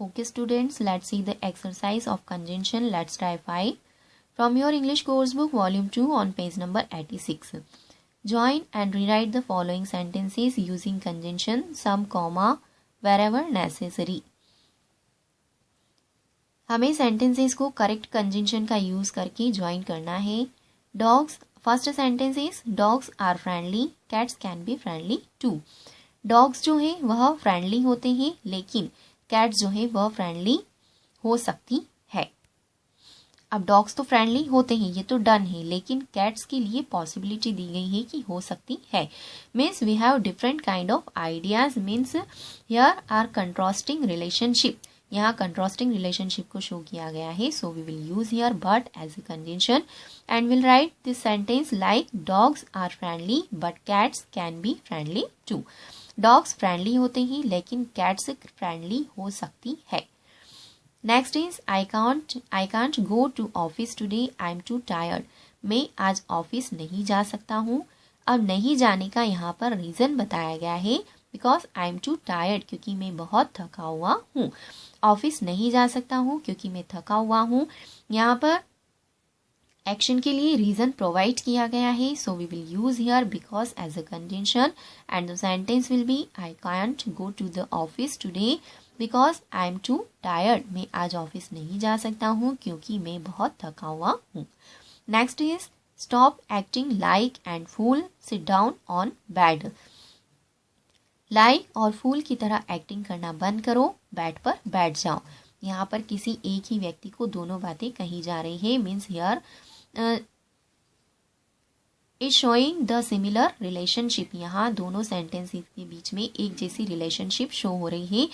Okay students, let's see the exercise of conjunction. Let's try 5 from your English course book volume 2 on page number 86. Join and rewrite the following sentences using conjunction, some comma wherever necessary. हमें sentences को correct conjunction का use करके join करना है. Dogs, first sentence is dogs are friendly, cats can be friendly too. Dogs जो है वह friendly होते हैं, लेकिन cats जो है वह friendly हो सकती है. अब डॉग्स तो फ्रेंडली होते हैं, ये तो डन है, लेकिन कैट्स के लिए पॉसिबिलिटी दी गई है कि हो सकती है. Means we have different kind of ideas. Means here are contrasting relationship. यहाँ कंट्रास्टिंग रिलेशनशिप को शो किया गया है. So we will use here but as a conjunction and will write this sentence like dogs are friendly but cats can be friendly too. Dogs friendly होते हैं, लेकिन cats friendly हो सकती है. Next is I can't go to office today, I am too tired. मैं आज office नहीं जा सकता हूँ. अब नहीं जाने का यहाँ पर रीज़न बताया गया है because I am too tired, क्योंकि मैं बहुत थका हुआ हूँ. ऑफिस नहीं जा सकता हूँ क्योंकि मैं थका हुआ हूँ. यहाँ पर एक्शन के लिए रीज़न प्रोवाइड किया गया है. So we will use here because as a condition and the sentence will be I can't go to the office today because I am too tired. मैं आज ऑफिस नहीं जा सकता हूँ क्योंकि मैं बहुत थका हुआ हूँ. Next is stop acting like and fool, sit down on bed. Like और फूल की तरह एक्टिंग करना बंद करो, बेड पर बैठ जाओ. यहाँ पर किसी एक ही व्यक्ति को दोनों बातें कही जा रही है. Means here is showing the similar relationship. यहाँ दोनों सेंटेंसेस के बीच में एक जैसी रिलेशनशिप शो हो रही है.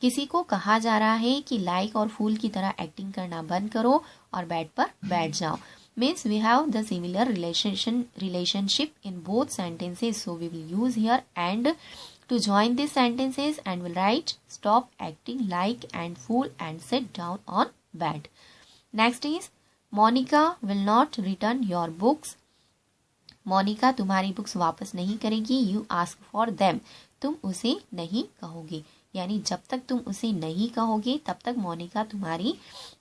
किसी को कहा जा रहा है कि लाइक और फूल की तरह एक्टिंग करना बंद करो और बेड पर बैठ जाओ. Means we have the similar relationship in both sentences. So we will use here and to join these sentences and will write stop acting like and fool and sit down on bed. Next is Monica will not return your books. Monica तुम्हारी books वापस नहीं करेगी. You ask for them. तुम उसे नहीं कहोगे. यानी जब तक तुम उसे नहीं कहोगे तब तक मोनिका तुम्हारी,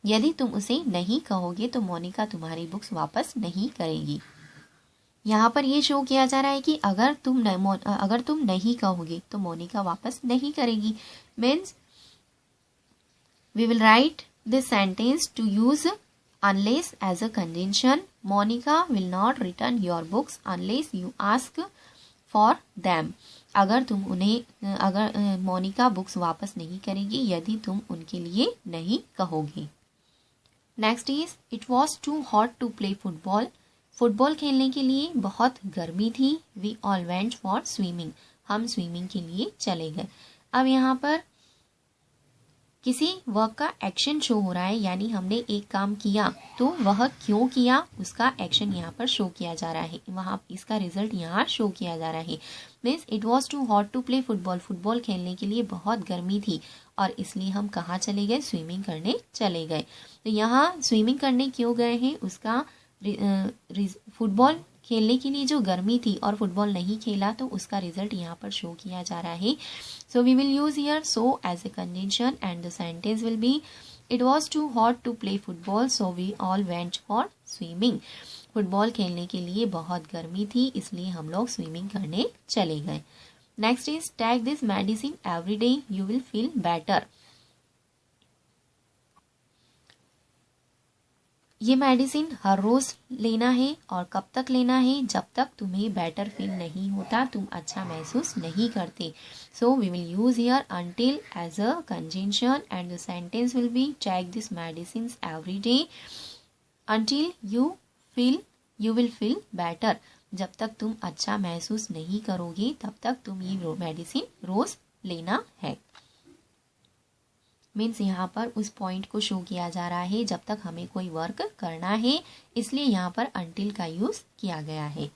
यदि तुम उसे नहीं कहोगे तो मोनिका तुम्हारी बुक्स वापस नहीं करेगी. यहाँ पर ये शो किया जा रहा है कि अगर तुम नहीं कहोगे तो मोनिका वापस नहीं करेगी. Means we will write this sentence to use unless as a condition. Monica will not return your books unless you ask for them. अगर मोनिका बुक्स वापस नहीं करेगी यदि तुम उनके लिए नहीं कहोगे. Next is it was too hot to play football. Football खेलने के लिए बहुत गर्मी थी. We all went for swimming. हम स्विमिंग के लिए चले गए. अब यहाँ पर किसी वर्क का एक्शन शो हो रहा है, यानी हमने एक काम किया तो वह क्यों किया उसका एक्शन यहाँ पर शो किया जा रहा है. वहाँ इसका रिजल्ट यहाँ शो किया जा रहा है. Means it was too hot to play football. Football खेलने के लिए बहुत गर्मी थी और इसलिए हम कहाँ चले गए, स्विमिंग करने चले गए. तो यहाँ स्विमिंग करने क्यों गए हैं उसका फुटबॉल खेलने के लिए जो गर्मी थी और फुटबॉल नहीं खेला तो उसका रिजल्ट यहाँ पर शो किया जा रहा है. So we will use here so as a condition and the sentence will be it was too hot to play football so we all went for swimming. Football खेलने के लिए बहुत गर्मी थी इसलिए हम लोग स्विमिंग करने चले गए. Next is take this medicine every day you will feel better. ये मेडिसिन हर रोज लेना है और कब तक लेना है, जब तक तुम्हें बेटर फील नहीं होता, तुम अच्छा महसूस नहीं करते. So we will use here until as a conjunction and the sentence will be take this medicine every day until you will feel better. जब तक तुम अच्छा महसूस नहीं करोगे तब तक तुम ये मेडिसिन रोज लेना है. मीन्स यहाँ पर उस पॉइंट को शो किया जा रहा है जब तक हमें कोई वर्क करना है, इसलिए यहाँ पर अंटिल का यूज किया गया है.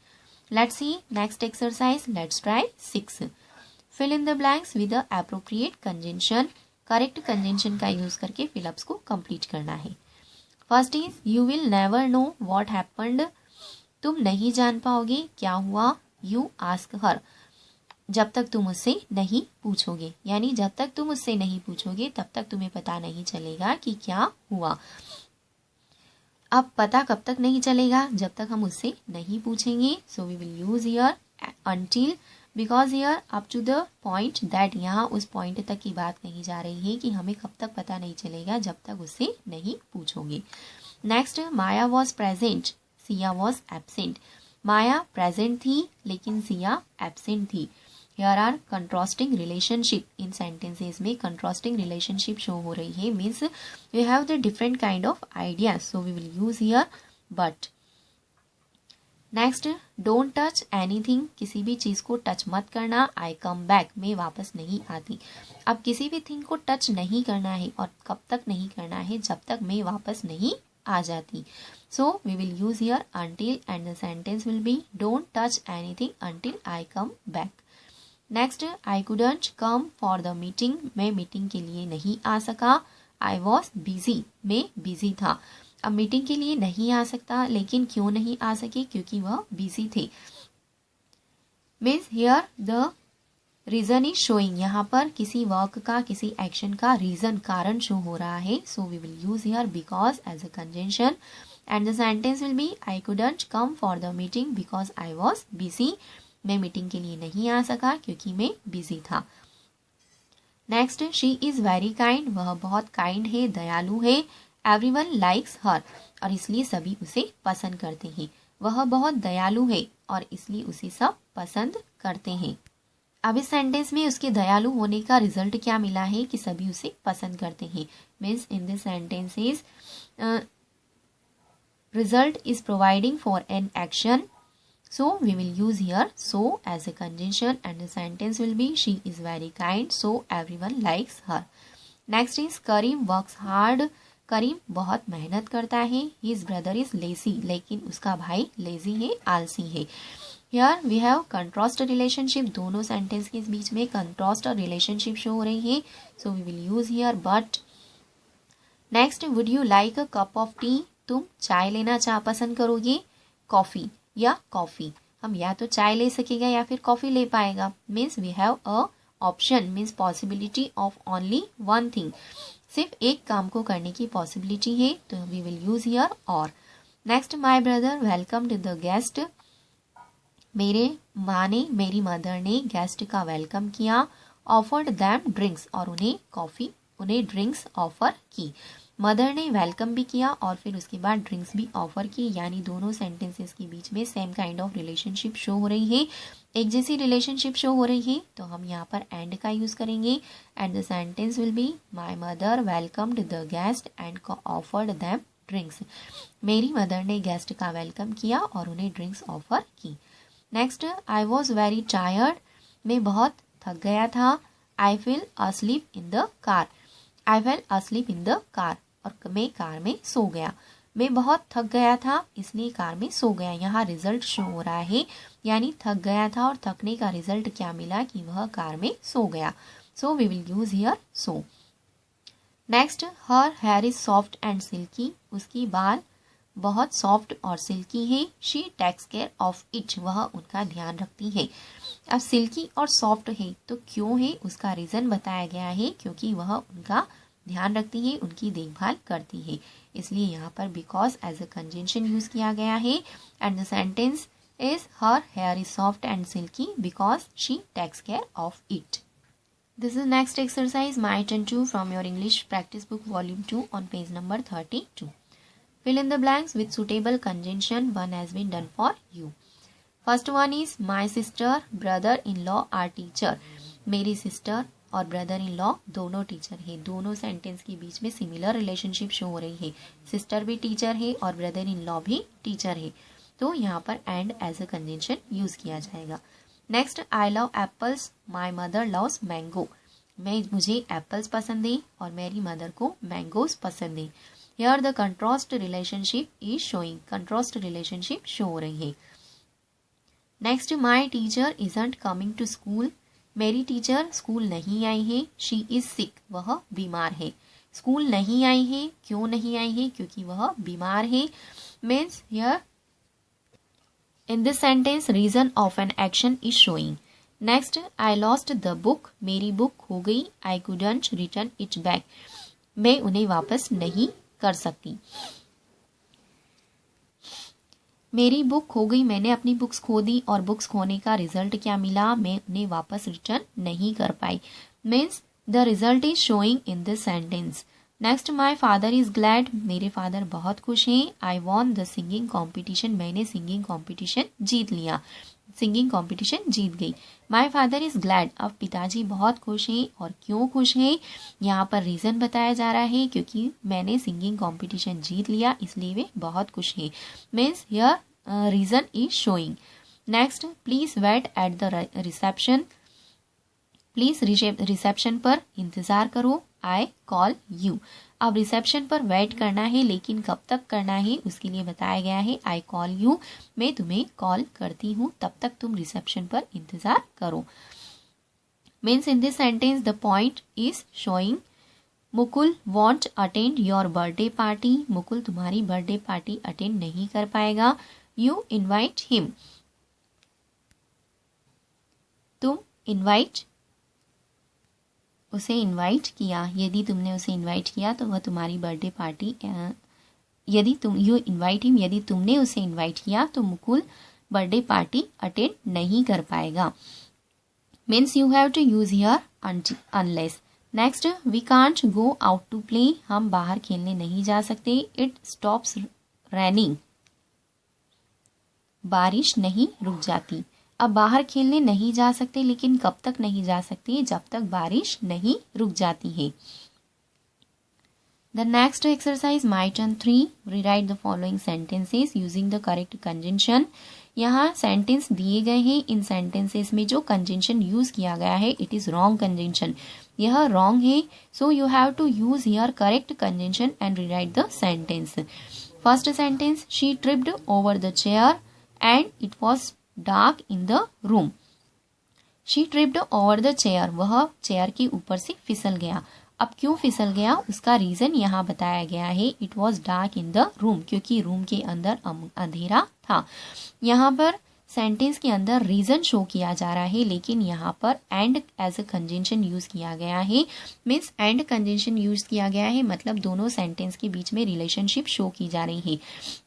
Let's see next exercise. Let's try 6. Fill in the blanks with the appropriate conjunction. Correct conjunction का यूज करके फिलअप्स को कंप्लीट करना है. First is you will never know what happened. तुम नहीं जान पाओगे क्या हुआ. You ask her. जब तक तुम उससे नहीं पूछोगे, यानी जब तक तुम उससे नहीं पूछोगे तब तक तुम्हें पता नहीं चलेगा कि क्या हुआ। अब पता कब तक नहीं चलेगा, जब तक हम उससे नहीं पूछेंगे। So we will use here until, because here up to the point that, यहाँ उस पॉइंट तक की बात कही जा रही है कि हमें कब तक पता नहीं चलेगा जब तक उससे नहीं पूछोगे। Next, Maya was present, Siya was absent. Maya present थी लेकिन सिया एब्सेंट थी। हियर आर कंट्रास्टिंग रिलेशनशिप, इन सेंटेंसेस में कंट्रास्टिंग रिलेशनशिप शो हो रही है, means we have the different kind of ideas, so we will use here but. Next, don't touch anything, किसी भी चीज को टच मत करना। आई कम बैक, मैं वापस नहीं आती। अब किसी भी थिंग को टच नहीं करना है, और कब तक नहीं करना है, जब तक मैं वापस नहीं आ जाती। So we will use here until and the sentence will be don't touch anything until I come back. Next, I couldn't come for the meeting, मैं मीटिंग के लिए नहीं आ सका। आई was busy, मैं बिजी था। अब मीटिंग के लिए नहीं आ सकता, लेकिन क्यों नहीं आ सके, क्योंकि वह बिजी थे। Means here the reason is showing, यहाँ पर किसी वर्क का, किसी एक्शन का रीजन, कारण शो हो रहा है। So we will use here because as a conjunction and the sentence will be I couldn't come for the meeting because I was busy, मैं मीटिंग के लिए नहीं आ सका क्योंकि मैं बिजी था। Next, she is very kind, वह बहुत काइंड है, दयालु है। एवरीवन लाइक्स हर, और इसलिए सभी उसे पसंद करते हैं। वह बहुत दयालु है और इसलिए उसे सब पसंद करते हैं। अब इस सेंटेंस में उसके दयालु होने का रिजल्ट क्या मिला है कि सभी उसे पसंद करते हैं। Means in this sentences result is providing for an action, so we will use here so as a conjunction and the sentence will be she is very kind so everyone likes her. Next is Karim works hard, करीम बहुत मेहनत करता है। his brother is lazy, लेकिन उसका भाई lazy है, आलसी है। Here we have contrast relationship, दोनों सेंटेंस के बीच में contrast और रिलेशनशिप शो हो रही है, so we will use here but. Next, would you like a cup of tea, तुम चाय लेना पसंद करोगे, कॉफी या कॉफी। हम या तो चाय ले सकेगा या फिर कॉफी ले पाएगा। Means we have a option, means possibility of only one thing, सिर्फ एक काम को करने की पॉसिबिलिटी है, तो we will use here or. Next, my brother welcome to the guest, मेरे माँ ने, मेरी मदर ने गेस्ट का वेलकम किया। ऑफर्ड दैम ड्रिंक्स, और उन्हें ड्रिंक्स ऑफर की। मदर ने वेलकम भी किया और फिर उसके बाद ड्रिंक्स भी ऑफर की, यानी दोनों सेंटेंसेस के बीच में same kind of relationship show हो रही है, एक जैसी रिलेशनशिप शो हो रही है। तो हम यहाँ पर एंड का यूज करेंगे and the sentence will be my mother welcomed the guest and offered them drinks, मेरी मदर ने गेस्ट का वेलकम किया और उन्हें ड्रिंक्स ऑफर की। Next, I was very tired, मैं बहुत थक गया था। I fell asleep in the car, I fell asleep in the car, और मैं कार में सो गया। मैं बहुत थक गया था इसलिए कार में सो गया। यहाँ रिजल्ट शो हो रहा है, यानी थक गया था और थकने का रिजल्ट क्या मिला कि वह कार में सो गया। So we will use here so. Next, her hair is soft and silky, उसकी बाल बहुत सॉफ्ट और सिल्की है। She takes care of it, वह उनका ध्यान रखती है। अब सिल्की और सॉफ्ट है तो क्यों है, उसका रीजन बताया गया है, क्योंकि वह उनका ध्यान रखती है, उनकी देखभाल करती है, इसलिए यहाँ पर because as a conjunction use किया गया है and the sentence is her hair is soft and silky because she takes care of it. This is next exercise my turn 2 from your English practice book volume 2 on page number 32. Fill in the blanks with suitable conjunction. One has been done for you. First one is my sister, brother-in-law are teacher. मेरी sister और brother in law दोनों teacher है। दोनों sentence के बीच में similar relationship show हो रही है, सिस्टर भी टीचर है और ब्रदर इन लॉ भी टीचर है, तो यहाँ पर and as a conjunction use किया जाएगा। Next, I love apples, my mother loves mango, मुझे एप्पल्स पसंद है और मेरी मदर को मैंगोज पसंद है। Here the contrast relationship is showing, contrast relationship show हो रही है। Next, my teacher isn't coming to school, मेरी टीचर स्कूल नहीं आई है। शी इज सिक, वह बीमार है। स्कूल नहीं आई है, क्यों नहीं आई है, क्योंकि वह बीमार है। Means here in this sentence reason of an action is showing, next, I lost the book, मेरी बुक खो गई, I couldn't return it back, मैं उन्हें वापस नहीं कर सकती। मेरी बुक खो गई, मैंने अपनी बुक्स खो दी और बुक्स खोने का रिजल्ट क्या मिला, मैं उन्हें वापस रिटर्न नहीं कर पाई। Means the result is showing in this sentence. Next, my father is glad, मेरे फादर बहुत खुश हैं। I won the singing competition, मैंने सिंगिंग कॉम्पिटिशन जीत लिया, सिंगिंग कॉम्पिटिशन जीत गई। माई फादर इज ग्लैड, अब पिताजी बहुत खुश हैं। और क्यों खुश हैं, यहाँ पर रीजन बताया जा रहा है, क्योंकि मैंने सिंगिंग कॉम्पिटिशन जीत लिया इसलिए वे बहुत खुश हैं। Means here reason is showing. Next, please wait at the reception, please reception पर इंतजार करो। आई कॉल यू, अब रिसेप्शन पर वेट करना है, लेकिन कब तक करना है उसके लिए बताया गया है आई कॉल यू, मैं तुम्हें कॉल करती हूँ, तब तक तुम रिसेप्शन पर इंतजार करो। Means in this sentence the point is showing Mukul want attend your birthday party, Mukul तुम्हारी बर्थडे पार्टी अटेंड नहीं कर पाएगा। यू इनवाइट हिम, तुम इनवाइट उसे इनवाइट किया, यदि तुमने उसे इनवाइट किया तो वह तुम्हारी बर्थडे पार्टी, यदि तुम यू इनवाइट हिम, यदि तुमने उसे इनवाइट किया तो मुकुल बर्थडे पार्टी अटेंड नहीं कर पाएगा। Means you have to use here unless. Next, we can't go out to play, हम बाहर खेलने नहीं जा सकते। इट स्टॉप्स रेनिंग, बारिश नहीं रुक जाती। अब बाहर खेलने नहीं जा सकते, लेकिन कब तक नहीं जा सकते, जब तक बारिश नहीं रुक जाती है। The next exercise my turn 3, rewrite the following sentences using the correct conjunction. यहाँ सेंटेंस दिए गए हैं, इन सेंटेंसेस में जो कंजंक्शन यूज किया गया है इट इज रॉन्ग कंजंक्शन, यह रॉन्ग है। So you have to use here correct conjunction and rewrite the sentence. First sentence, she tripped over the chair and it was dark in the room. She tripped over the chair, वह chair के ऊपर से फिसल गया। अब क्यों फिसल गया उसका रीजन यहाँ बताया गया है, it was dark in the room, क्योंकि रूम के अंदर अंधेरा था। यहाँ पर सेंटेंस के अंदर रीजन शो किया जा रहा है, लेकिन यहाँ पर and as a conjunction use किया गया है। मीन्स एंड कंजंक्शन यूज किया गया है, मतलब दोनों सेंटेंस के बीच में रिलेशनशिप शो की जा रही है।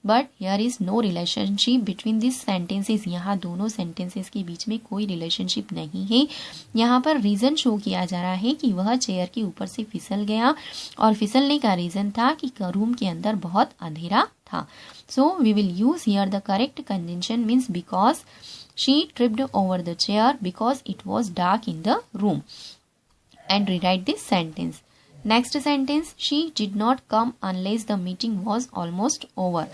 But here is no relationship between this sentences, यहाँ दोनों सेंटेंसेस के बीच में कोई रिलेशनशिप नहीं है। यहाँ पर रीजन शो किया जा रहा है कि वह चेयर के ऊपर से फिसल गया, और फिसलने का रीजन था कि रूम के अंदर बहुत अंधेरा था। So we will use here the correct conjunction, means because she tripped over the chair because it was dark in the room, and rewrite this sentence. Next sentence, she did not come unless the meeting was almost over.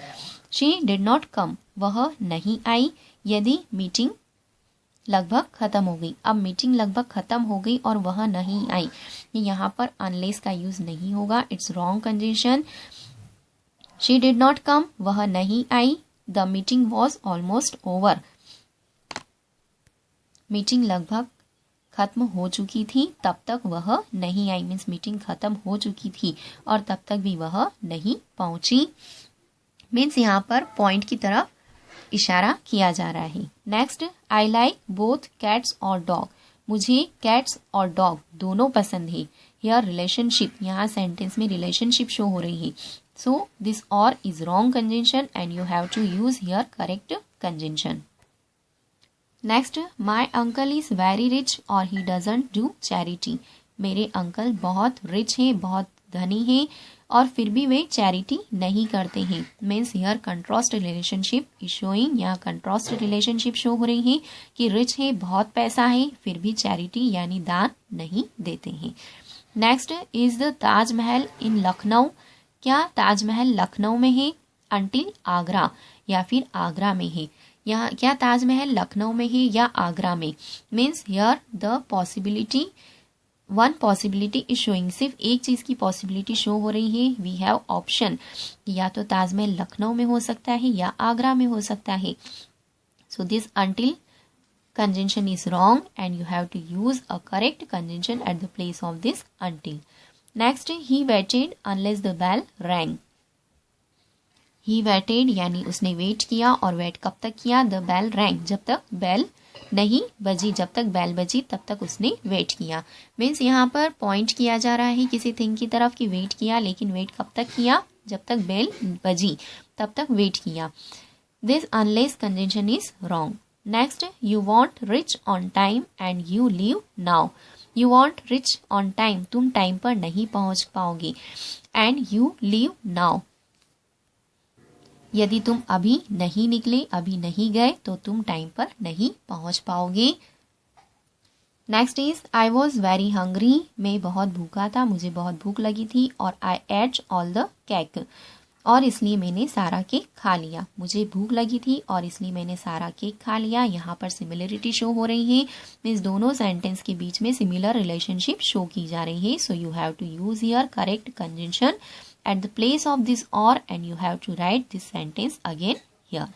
She did not come, वह नहीं आई यदि meeting लगभग खत्म हो गई। अब meeting लगभग खत्म हो गई और वह नहीं आई, यहाँ पर unless का यूज नहीं होगा, it's wrong conjunction. She did not come, वह नहीं आई। The meeting was almost over, meeting लगभग खत्म हो चुकी थी, तब तक वह नहीं आई। मीन्स मीटिंग खत्म हो चुकी थी और तब तक भी वह नहीं पहुंची। मीन्स यहाँ पर पॉइंट की तरफ इशारा किया जा रहा है। Next, I like both cats और डॉग, मुझे कैट्स और डॉग दोनों पसंद है। हियर रिलेशनशिप, यहाँ सेंटेंस में रिलेशनशिप शो हो रही है। So this or is wrong conjunction and you have to use here correct conjunction. Next, my uncle is very rich or he doesn't do charity. मेरे uncle बहुत rich हैं, बहुत धनी हैं और फिर भी वे चैरिटी नहीं करते हैं। Means here contrast relationship is showing, यहाँ कंट्रास्ट रिलेशनशिप शो हो रही है कि रिच है, बहुत पैसा है, फिर भी चैरिटी यानी दान नहीं देते हैं। नेक्स्ट इज द ताजमहल इन लखनऊ, क्या ताजमहल लखनऊ में है? अंटिल आगरा, या फिर आगरा में है। यहाँ क्या ताजमहल लखनऊ में है या आगरा में? Means here the possibility, one possibility is showing, सिर्फ एक चीज की पॉसिबिलिटी शो हो रही है। वी हैव ऑप्शन, या तो ताजमहल लखनऊ में हो सकता है या आगरा में हो सकता है। So this until conjunction is wrong and you have to use a correct conjunction at the place of this until. Next, he waited unless the bell rang. He waited यानी उसने वेट किया, और वेट कब तक किया? The bell rang, जब तक bell नहीं बजी, जब तक बेल बजी तब तक उसने वेट किया। मीन्स यहाँ पर पॉइंट किया जा रहा है किसी थिंग की तरफ कि वेट किया, लेकिन वेट कब तक किया, जब तक बेल बजी तब तक वेट किया। This unless conjunction is wrong. Next, you want rich on time and you leave now. You want rich on time, तुम टाइम पर नहीं पहुंच पाओगे, एंड यू लीव नाउ, यदि तुम अभी नहीं निकले, अभी नहीं गए, तो तुम टाइम पर नहीं पहुंच पाओगे। Next is I was very hungry, मैं बहुत भूखा था, मुझे बहुत भूख लगी थी, और आई एट ऑल द केक, और इसलिए मैंने सारा केक खा लिया। मुझे भूख लगी थी और इसलिए मैंने सारा केक खा लिया। यहाँ पर सिमिलरिटी शो हो रही है, मीन्स दोनों सेंटेंस के बीच में सिमिलर रिलेशनशिप शो की जा रही है। So you have to use here correct conjunction at the place of this or, and you have to write this sentence again here.